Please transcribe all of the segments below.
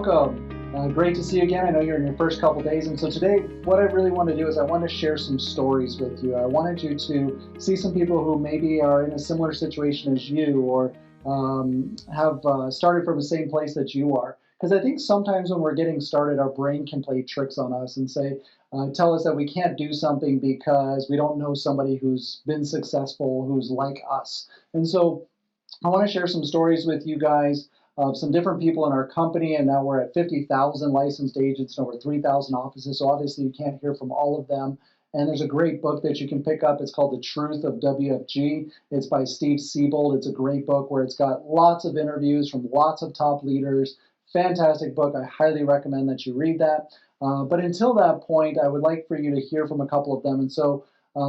welcome. Great to see you again. I know you're in your first couple days, and so today what I really want to do is I want to share some stories with you. I wanted you to see some people who maybe are in a similar situation as you, or have started from the same place that you are. Because I think sometimes when we're getting started, our brain can play tricks on us and tell us that we can't do something because we don't know somebody who's been successful, who's like us. And so I want to share some stories with you guys of some different people in our company, and now we're at 50,000 licensed agents and over 3,000 offices, so obviously you can't hear from all of them. And there's a great book that you can pick up. It's called The Truth of WFG. It's by Steve Siebold. It's a great book where it's got lots of interviews from lots of top leaders. Fantastic book. I highly recommend that you read that. But until that point, I would like for you to hear from a couple of them. And so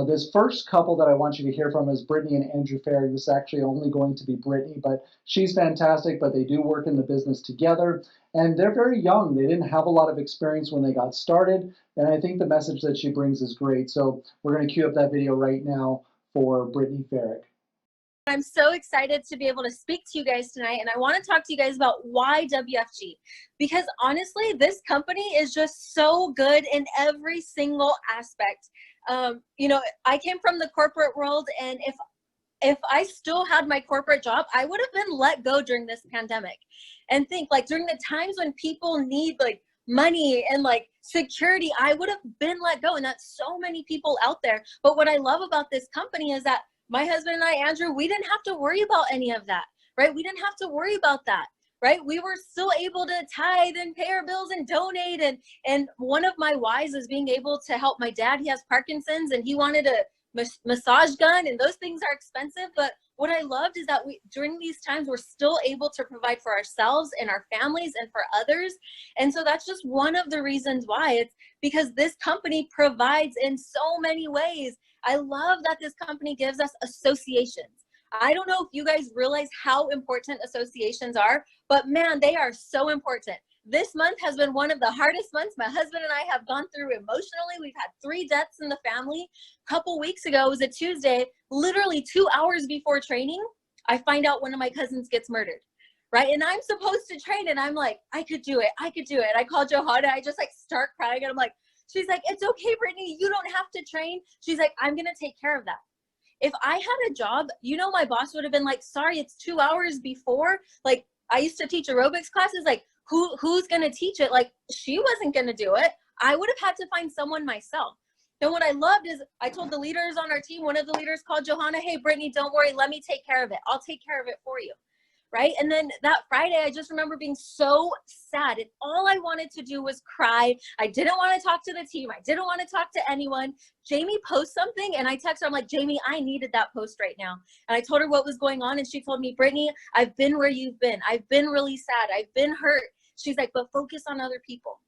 this first couple that I want you to hear from is Brittany and Andrew Farrig. This is actually only going to be Brittany, but she's fantastic, but they do work in the business together. And they're very young. They didn't have a lot of experience when they got started. And I think the message that she brings is great. So we're going to cue up that video right now for Brittany Farrig. I'm so excited to be able to speak to you guys tonight, and I want to talk to you guys about why WFG, because honestly, this company is just so good in every single aspect. I came from the corporate world, and if I still had my corporate job, I would have been let go during this pandemic. And think, like, during the times when people need like money and like security, I would have been let go, and that's so many people out there. But what I love about this company is that my husband and I, Andrew, we didn't have to worry about any of that, right? We didn't have to worry about that, right? We were still able to tithe and pay our bills and donate. And one of my whys is being able to help my dad. He has Parkinson's, and he wanted a massage gun, and those things are expensive. But what I loved is that during these times, we're still able to provide for ourselves and our families and for others. And so that's just one of the reasons why. It's because this company provides in so many ways. I love that this company gives us associations. I don't know if you guys realize how important associations are, but man, they are so important. This month has been one of the hardest months my husband and I have gone through emotionally. We've had 3 deaths in the family. A couple weeks ago, it was a Tuesday, literally 2 hours before training, I find out one of my cousins gets murdered, right? And I'm supposed to train, and I'm like, I could do it. I call Johanna, I just like start crying, and I'm like, she's like, it's okay, Brittany, you don't have to train. She's like, I'm gonna take care of that. If I had a job, my boss would have been like, sorry, it's 2 hours before. Like, I used to teach aerobics classes, like, who's gonna teach it? Like, she wasn't gonna do it. I would have had to find someone myself. And what I loved is I told the leaders on our team, one of the leaders called Johanna, hey, Brittany, don't worry, let me take care of it. I'll take care of it for you, right? And then that Friday, I just remember being so sad, and all I wanted to do was cry. I didn't want to talk to the team. I didn't want to talk to anyone. Jamie posts something, and I text her, I'm like, Jamie, I needed that post right now. And I told her what was going on, and she told me, Brittany, I've been where you've been. I've been really sad. I've been hurt. She's like, but focus on other people.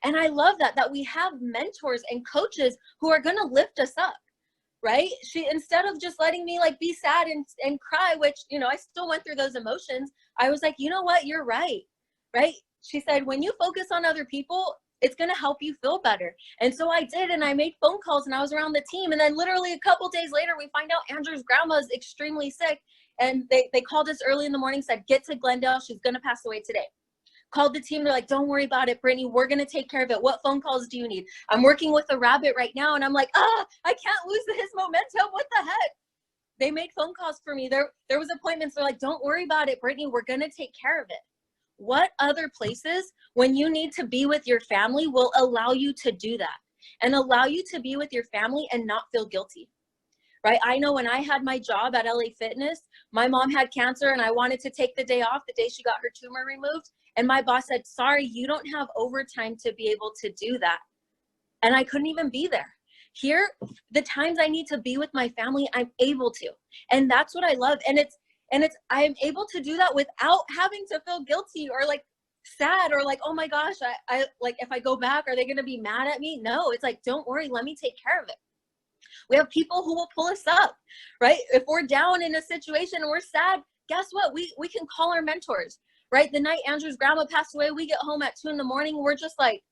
And I love that we have mentors and coaches who are going to lift us up, right? Instead of just letting me like be sad and cry, which, I still went through those emotions. I was like, you know what? You're right. Right. She said, when you focus on other people, it's going to help you feel better. And so I did, and I made phone calls, and I was around the team. And then literally a couple days later, we find out Andrew's grandma is extremely sick. And they called us early in the morning, said, get to Glendale. She's going to pass away today. Called the team. They're like, don't worry about it, Brittany. We're going to take care of it. What phone calls do you need? I'm working with a rabbit right now. And I'm like, I can't lose his momentum. What the heck? They made phone calls for me. There was appointments. They're like, don't worry about it, Brittany. We're going to take care of it. What other places when you need to be with your family will allow you to do that and allow you to be with your family and not feel guilty? Right? I know when I had my job at LA Fitness, my mom had cancer, and I wanted to take the day off the day she got her tumor removed. And my boss said, sorry, you don't have overtime to be able to do that. And I couldn't even be there. Here, the times I need to be with my family, I'm able to. And that's what I love. And I'm able to do that without having to feel guilty or like sad or like, oh my gosh, I like, if I go back, are they going to be mad at me? No, it's like, don't worry, let me take care of it. We have people who will pull us up, right? If we're down in a situation and we're sad, guess what? We can call our mentors, right? The night Andrew's grandma passed away, we get home at 2 in the morning. We're just like,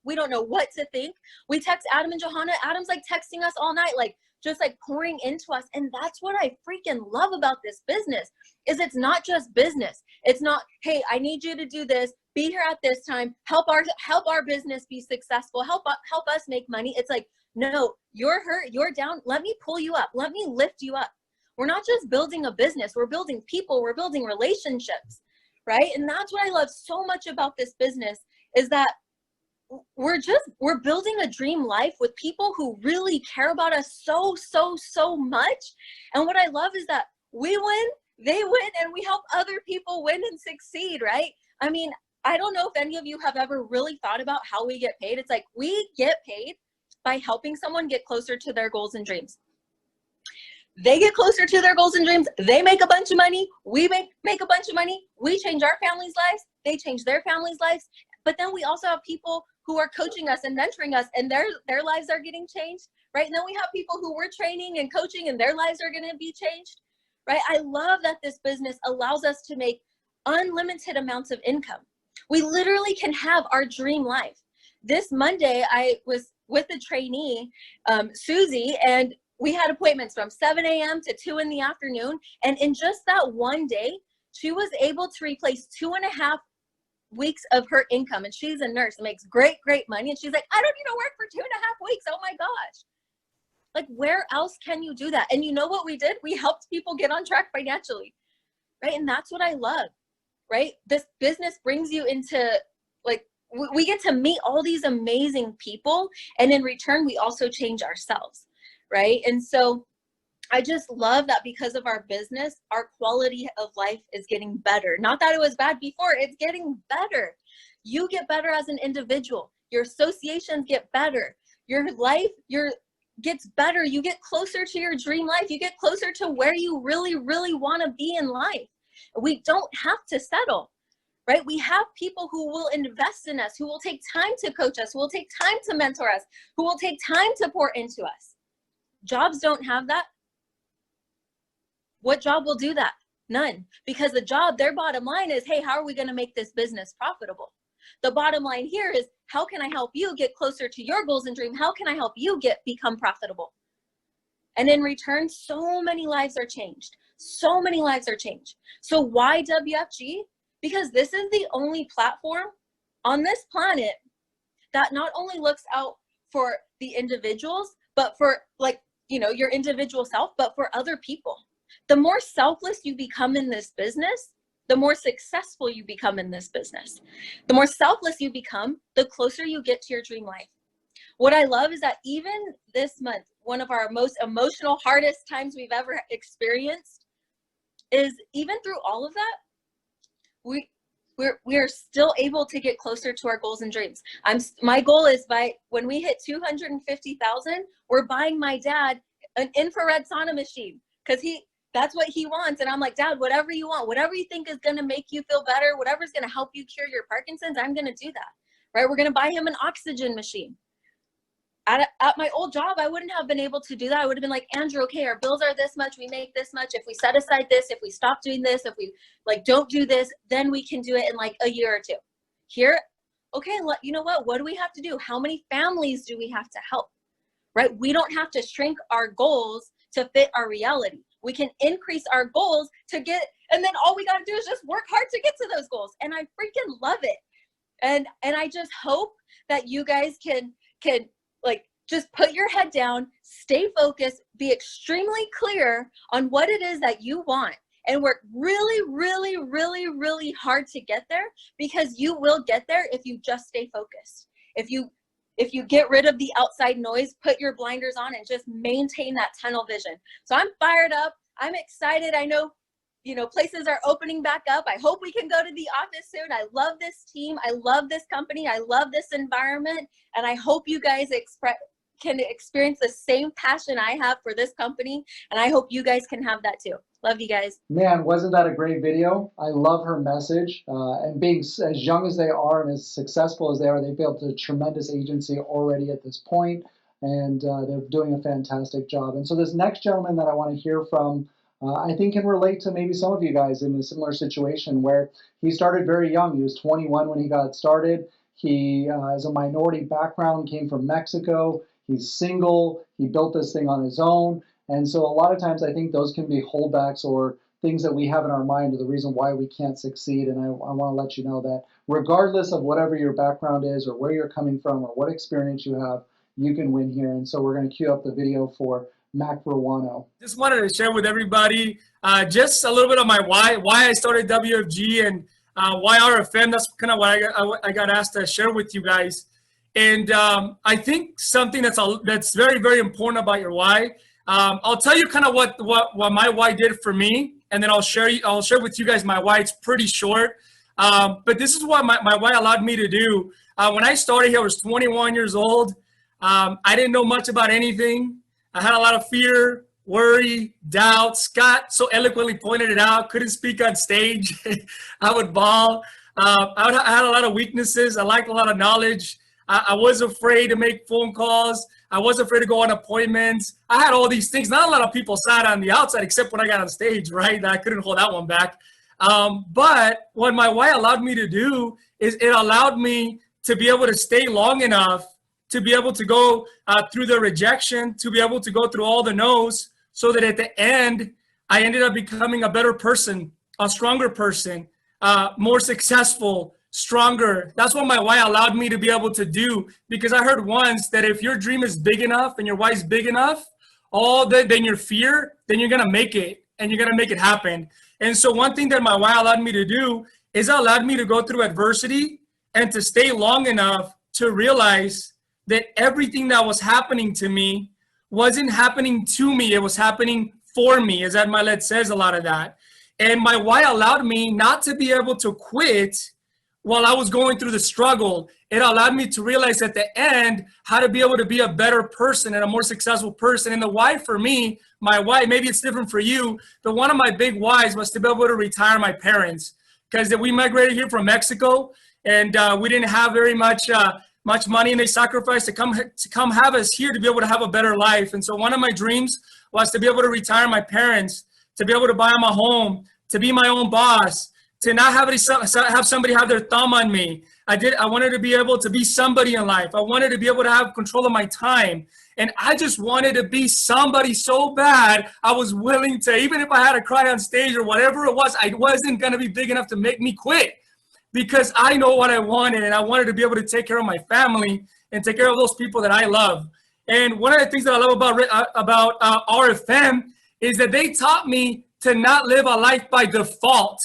we don't know what to think. We text Adam and Johanna. Adam's like texting us all night, like, just like pouring into us. And that's what I freaking love about this business, is it's not just business. It's not, hey, I need you to do this, be here at this time, help our business be successful, help us make money. It's like, no, you're hurt, you're down, let me pull you up, let me lift you up. We're not just building a business, we're building people, we're building relationships, right? And that's what I love so much about this business, is that we're building a dream life with people who really care about us so much. And what I love is that we win, they win, and we help other people win and succeed, right? I mean, I don't know if any of you have ever really thought about how we get paid. It's like, we get paid by helping someone get closer to their goals and dreams. They get closer to their goals and dreams, they make a bunch of money, we make a bunch of money, we change our families' lives, they change their families' lives. But then we also have people who are coaching us and mentoring us, and their lives are getting changed, right? And then we have people who we're training and coaching, and their lives are going to be changed, right? I love that this business allows us to make unlimited amounts of income. We literally can have our dream life. This Monday, I was with a trainee, Susie, and we had appointments from 7 a.m. to 2 in the afternoon. And in just that one day, she was able to replace 2.5 weeks of her income. And she's a nurse and makes great money. And she's like, I don't need to work for 2.5 weeks. Oh my gosh. Like, where else can you do that? And you know what we did? We helped people get on track financially, right? And that's what I love, right? This business brings you into, like, we get to meet all these amazing people. And in return, we also change ourselves, right? And so I just love that because of our business, our quality of life is getting better. Not that it was bad before, it's getting better. You get better as an individual. Your associations get better. Your life gets better. You get closer to your dream life. You get closer to where you really want to be in life. We don't have to settle, right? We have people who will invest in us, who will take time to coach us, who will take time to mentor us, who will take time to pour into us. Jobs don't have that. What job will do that? None. Because the job, their bottom line is, hey, how are we going to make this business profitable? The bottom line here is, how can I help you get closer to your goals and dreams? How can I help you become profitable? And in return, so many lives are changed. So many lives are changed. So why WFG? Because this is the only platform on this planet that not only looks out for the individuals, but for, like, you know, your individual self, but for other people. The more selfless you become in this business, the more successful you become in this business. The more selfless you become, the closer you get to your dream life. What I love is that even this month, one of our most emotional, hardest times we've ever experienced, is even through all of that, we are still able to get closer to our goals and dreams. My goal is, when we hit 250,000, we're buying my dad an infrared sauna machine, because that's what he wants. And I'm like, Dad, whatever you want, whatever you think is going to make you feel better, whatever's going to help you cure your Parkinson's, I'm going to do that, right? We're going to buy him an oxygen machine. At my old job, I wouldn't have been able to do that. I would have been like, Andrew, okay, our bills are this much, we make this much. If we set aside this, if we stop doing this, if we don't do this, then we can do it in like a year or two. Here, okay, you know what do we have to do? How many families do we have to help, right? We don't have to shrink our goals to fit our reality. We can increase our goals and then all we got to do is just work hard to get to those goals. And I freaking love it. And I just hope that you guys can just put your head down, stay focused, be extremely clear on what it is that you want, and work really hard to get there, because you will get there if you just stay focused. If you get rid of the outside noise, put your blinders on, and just maintain that tunnel vision. So I'm fired up. I'm excited. I know, places are opening back up. I hope we can go to the office soon. I love this team. I love this company. I love this environment. And I hope you guys can experience the same passion I have for this company. And I hope you guys can have that too. Love you guys. Man, wasn't that a great video? I love her message. And being as young as they are and as successful as they are, they've built a tremendous agency already at this point, and they're doing a fantastic job. And so this next gentleman that I want to hear from, I think can relate to maybe some of you guys in a similar situation, where he started very young. He was 21 when he got started. He has a minority background, came from Mexico. He's single. He built this thing on his own. And so a lot of times I think those can be holdbacks or things that we have in our mind are the reason why we can't succeed. And I want to let you know that regardless of whatever your background is or where you're coming from or what experience you have, you can win here. And so we're going to cue up the video for Mac Verwano. Just wanted to share with everybody just a little bit of my why I started WFG and why RFM. That's kind of what I got asked to share with you guys. And I think something that's very, very important about your why. I'll tell you kind of what my why did for me, and then I'll share with you guys my why. It's pretty short, but this is what my why allowed me to do. When I started here, I was 21 years old. I didn't know much about anything. I had a lot of fear, worry, doubt. Scott so eloquently pointed it out. Couldn't speak on stage. I would bawl. I had a lot of weaknesses. I lacked a lot of knowledge. I was afraid to make phone calls. I was afraid to go on appointments. I had all these things. Not a lot of people saw it on the outside, except when I got on stage, right? I couldn't hold that one back. But what my why allowed me to do is it allowed me to be able to stay long enough to be able to go through the rejection, to be able to go through all the no's, so that at the end, I ended up becoming a better person, a stronger person, more successful, stronger. That's what my why allowed me to be able to do, because I heard once that if your dream is big enough and your why is big enough, then your fear, then you're going to make it and you're going to make it happen. And so one thing that my why allowed me to do is it allowed me to go through adversity and to stay long enough to realize that everything that was happening to me wasn't happening to me. It was happening for me, as Ed Milet says a lot of that. And my why allowed me not to be able to quit while I was going through the struggle. It allowed me to realize at the end how to be able to be a better person and a more successful person. And the why for me, my why, maybe it's different for you, but one of my big whys was to be able to retire my parents, because we migrated here from Mexico and we didn't have very much money, and they sacrificed to come have us here to be able to have a better life. And so one of my dreams was to be able to retire my parents, to be able to buy them a home, to be my own boss, to not have somebody have their thumb on me. I wanted to be able to be somebody in life. I wanted to be able to have control of my time. And I just wanted to be somebody so bad, I was willing to, even if I had to cry on stage or whatever it was, I wasn't going to be big enough to make me quit, because I know what I wanted, and I wanted to be able to take care of my family and take care of those people that I love. And one of the things that I love about RFM is that they taught me to not live a life by default,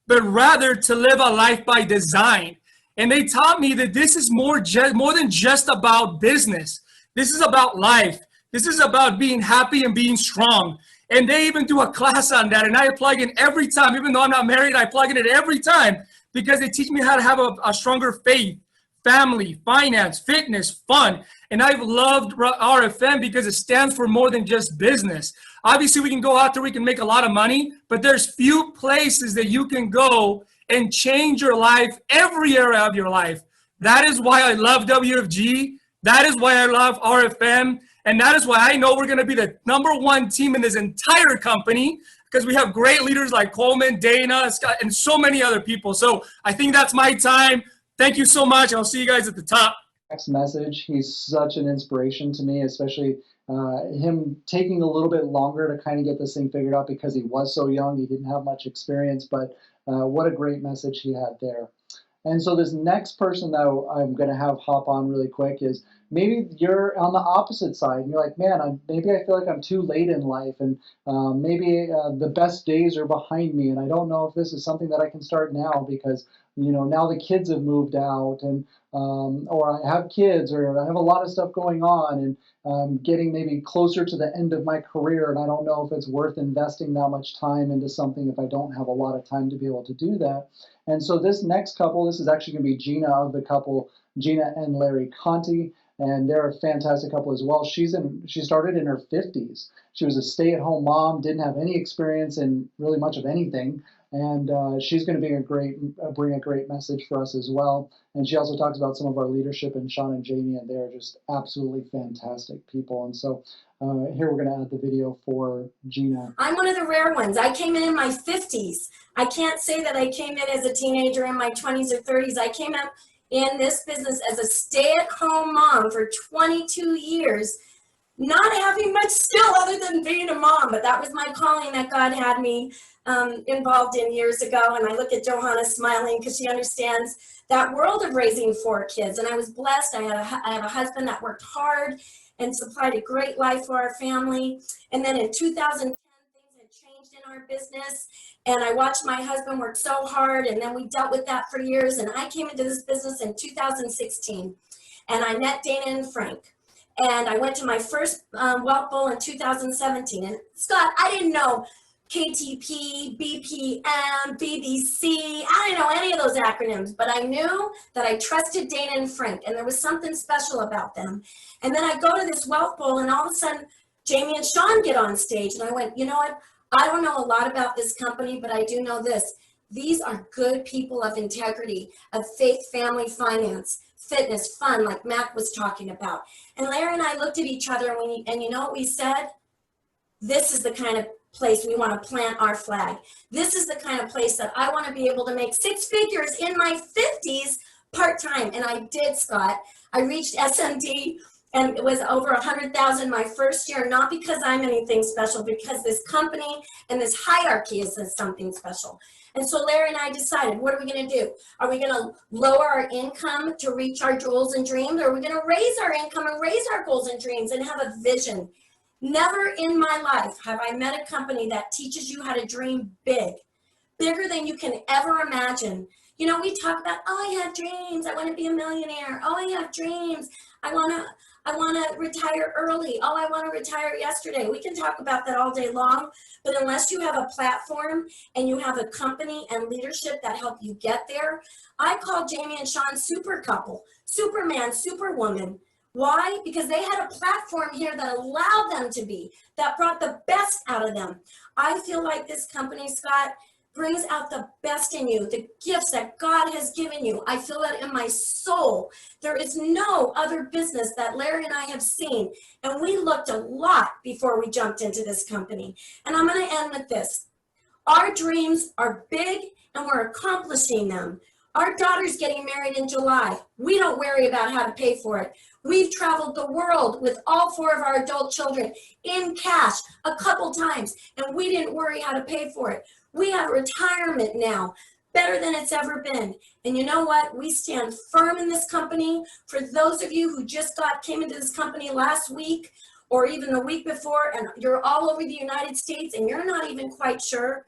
but rather to live a life by design. And they taught me that this is more than just about business. This is about life. This is about being happy and being strong. And they even do a class on that, and I plug in every time. Even though I'm not married, I plug in it every time, because they teach me how to have a stronger faith, family, finance, fitness, fun. And I've loved RFM because it stands for more than just business. Obviously, we can go out there, we can make a lot of money, but there's few places that you can go and change your life, every area of your life. That is why I love WFG. That is why I love RFM. And that is why I know we're going to be the #1 team in this entire company, because we have great leaders like Coleman, Dana, Scott, and so many other people. So I think that's my time. Thank you so much. I'll see you guys at the top. Next message. He's such an inspiration to me, especially him taking a little bit longer to kind of get this thing figured out because he was so young. He didn't have much experience, but what a great message he had there. And so this next person that I'm going to have hop on really quick is maybe you're on the opposite side and you're like, man, maybe I feel like I'm too late in life, and maybe the best days are behind me, and I don't know if this is something that I can start now because, you know, now the kids have moved out, and or I have kids, or I have a lot of stuff going on, and getting maybe closer to the end of my career, and I don't know if it's worth investing that much time into something if I don't have a lot of time to be able to do that. And so this next couple, this is actually going to be Gina of the couple, Gina and Larry Conti, and they're a fantastic couple as well. She started in her 50s. She was a stay-at-home mom, didn't have any experience in really much of anything, and she's going to bring a great message for us as well. And she also talks about some of our leadership, and Sean and Jamie, and they're just absolutely fantastic people. And so here we're going to add the video for Gina. I'm one of the rare ones. I came in my 50s. I can't say that I came in as a teenager in my 20s or 30s. I came in this business as a stay-at-home mom for 22 years, not having much skill other than being a mom, but that was my calling that God had me involved in years ago. And I look at Johanna smiling because she understands that world of raising 4 kids. And I was blessed. I have a husband that worked hard and supplied a great life for our family. And then in 2010, things had changed in our business. And I watched my husband work so hard. And then we dealt with that for years. And I came into this business in 2016. And I met Dana and Frank. And I went to my first Wealth Bowl in 2017. And Scott, I didn't know KTP, BPM, BBC. I didn't know any of those acronyms, but I knew that I trusted Dana and Frank, and there was something special about them. And then I go to this Wealth Bowl, and all of a sudden, Jamie and Sean get on stage, and I went, you know what? I don't know a lot about this company, but I do know this. These are good people of integrity, of faith, family, finance, fitness, fun, like Matt was talking about. And Larry and I looked at each other, and you know what we said? This is the kind of place we want to plant our flag. This is the kind of place that I want to be able to make 6 figures in my 50s part-time. And I did, Scott. I reached SMD and it was over 100,000 my first year, not because I'm anything special, because this company and this hierarchy is something special. And so Larry and I decided, what are we going to do? Are we going to lower our income to reach our goals and dreams? Or are we going to raise our income and raise our goals and dreams and have a vision? Never in my life have I met a company that teaches you how to dream big, bigger than you can ever imagine. You know, we talk about, oh, I have dreams. I want to be a millionaire. Oh, I have dreams. I want to retire early. Oh, I want to retire yesterday. We can talk about that all day long, but unless you have a platform and you have a company and leadership that help you get there, I call Jamie and Sean super couple, Superman, Superwoman. Why? Because they had a platform here that allowed them to be, that brought the best out of them. I feel like this company, Scott, brings out the best in you, the gifts that God has given you. I feel that in my soul. There is no other business that Larry and I have seen. And we looked a lot before we jumped into this company. And I'm going to end with this. Our dreams are big and we're accomplishing them. Our daughter's getting married in July. We don't worry about how to pay for it. We've traveled the world with all 4 of our adult children in cash a couple times, and we didn't worry how to pay for it. We have retirement now, better than it's ever been. And you know what? We stand firm in this company. For those of you who just came into this company last week or even the week before, and you're all over the United States and you're not even quite sure,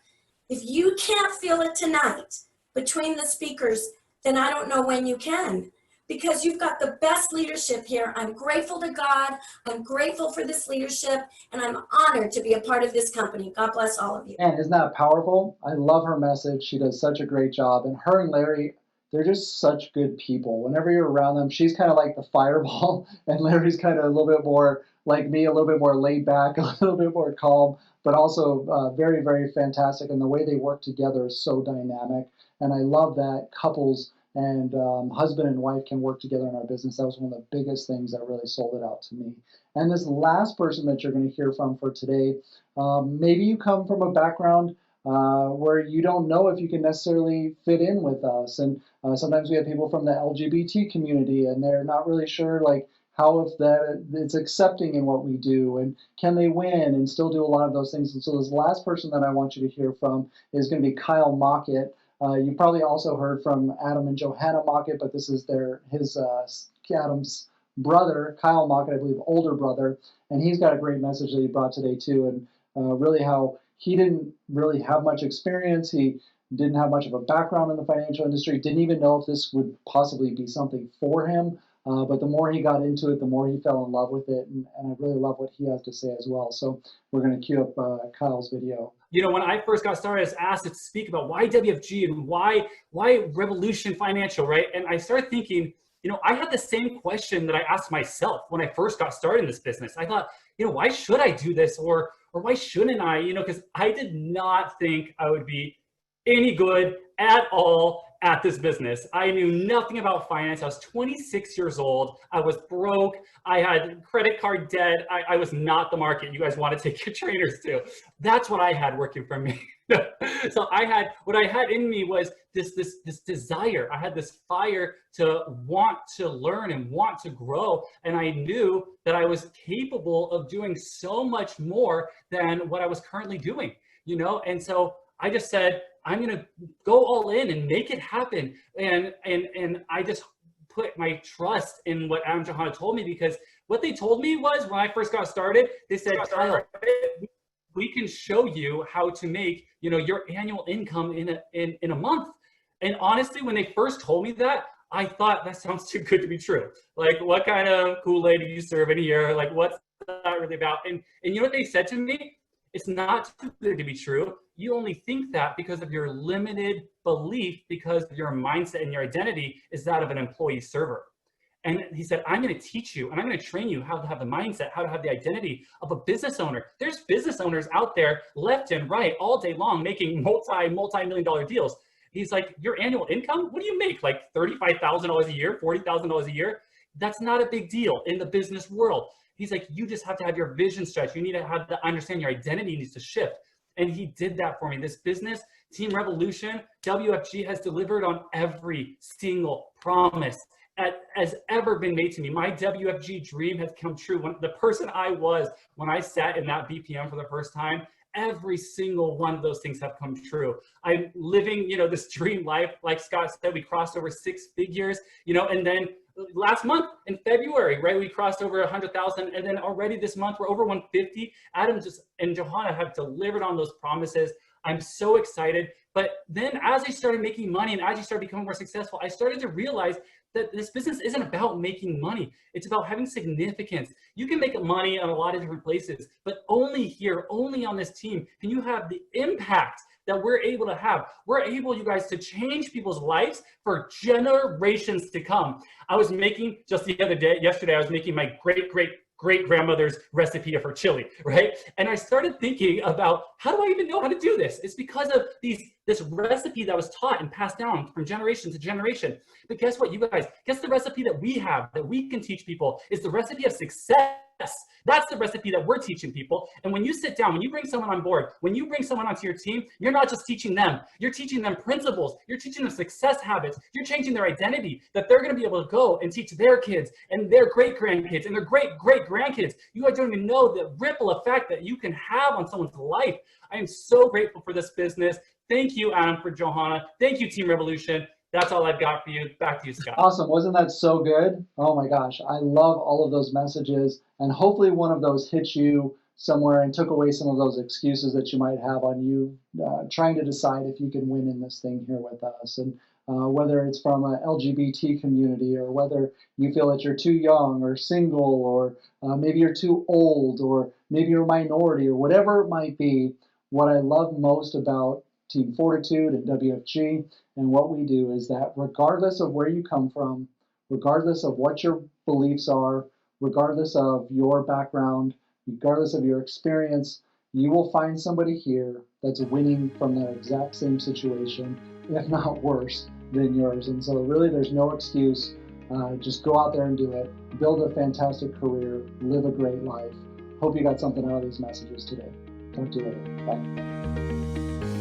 if you can't feel it tonight between the speakers, then I don't know when you can. Because you've got the best leadership here. I'm grateful to God. I'm grateful for this leadership, and I'm honored to be a part of this company. God bless all of you. And isn't that powerful? I love her message. She does such a great job. And her and Larry, they're just such good people. Whenever you're around them, she's kind of like the fireball, and Larry's kind of a little bit more like me, a little bit more laid back, a little bit more calm, but also very, very fantastic. And the way they work together is so dynamic. And I love that couples and husband and wife can work together in our business. That was one of the biggest things that really sold it out to me. And this last person that you're going to hear from for today, maybe you come from a background where you don't know if you can necessarily fit in with us. And sometimes we have people from the LGBT community, and they're not really sure like how if that it's accepting in what we do, and can they win and still do a lot of those things. And so this last person that I want you to hear from is going to be Kyle Mockett. You probably also heard from Adam and Johanna Mockett, but this is Adam's brother, Kyle Mockett, I believe, older brother, and he's got a great message that he brought today too, and really how he didn't really have much experience. He didn't have much of a background in the financial industry, didn't even know if this would possibly be something for him, but the more he got into it, the more he fell in love with it, and I really love what he has to say as well. So we're going to cue up Kyle's video. You know, when I first got started, I was asked to speak about why WFG and why Revolution Financial, right? And I started thinking, you know, I had the same question that I asked myself when I first got started in this business. I thought, you know, why should I do this, or why shouldn't I? You know, because I did not think I would be any good at all at this business. I knew nothing about finance. I was 26 years old. I was broke. I had credit card debt. I was not the market you guys want to take your trainers to. That's what I had working for me. So what I had in me was this desire. I had this fire to want to learn and want to grow. And I knew that I was capable of doing so much more than what I was currently doing, And so I just said, I'm going to go all in and make it happen. And I just put my trust in what Adam and Johanna told me, because what they told me was, when I first got started, they said, Kyle, we can show you how to make, your annual income in a month. And honestly, when they first told me that, I thought that sounds too good to be true. Like, what kind of Kool-Aid do you serve in here? Like, what's that really about? And you know what they said to me? It's not too good to be true. You only think that because of your limited belief, because your mindset and your identity is that of an employee server. And he said, I'm going to teach you and I'm going to train you how to have the mindset, how to have the identity of a business owner. There's business owners out there left and right all day long making multi-million dollar deals. He's like, your annual income? What do you make? Like $35,000 a year, $40,000 a year? That's not a big deal in the business world. He's like, you just have to have your vision stretched. You need to have to understand your identity needs to shift. And he did that for me. This business, Team Revolution, WFG has delivered on every single promise that has ever been made to me. My WFG dream has come true. When the person I was when I sat in that BPM for the first time, every single one of those things have come true. I'm living, this dream life. Like Scott said, we crossed over 6 figures, and then last month in February, right, we crossed over 100,000, and then already this month we're over 150. Adam and Johanna have delivered on those promises. I'm so excited. But then as I started making money and as I started becoming more successful, I started to realize that this business isn't about making money. It's about having significance. You can make money on a lot of different places, but only here, only on this team, can you have the impact that we're able to have. We're able, you guys, to change people's lives for generations to come. I was making, just yesterday, I was making my great-grandmother's recipe of her chili, right? And I started thinking about, how do I even know how to do this? It's because of this recipe that was taught and passed down from generation to generation. But guess what, you guys? Guess the recipe that we have, that we can teach people, is the recipe of success. That's the recipe that we're teaching people. And when you sit down, when you bring someone on board, when you bring someone onto your team, you're not just teaching them, you're teaching them principles, you're teaching them success habits, you're changing their identity, that they're gonna be able to go and teach their kids and their great-grandkids and their great-great-grandkids. You guys don't even know the ripple effect that you can have on someone's life. I am so grateful for this business. Thank you, Adam, for Johanna. Thank you, Team Revolution. That's all I've got for you. Back to you, Scott. Awesome. Wasn't that so good? Oh my gosh. I love all of those messages. And hopefully one of those hit you somewhere and took away some of those excuses that you might have on you trying to decide if you can win in this thing here with us. And whether it's from an LGBT community, or whether you feel that you're too young or single, or maybe you're too old, or maybe you're a minority, or whatever it might be, what I love most about Team Fortitude and WFG and what we do is that regardless of where you come from, regardless of what your beliefs are, regardless of your background, regardless of your experience, you will find somebody here that's winning from that exact same situation, if not worse than yours. And so really there's no excuse. Just go out there and do it. Build a fantastic career. Live a great life. Hope you got something out of these messages today. Talk to you later. Bye.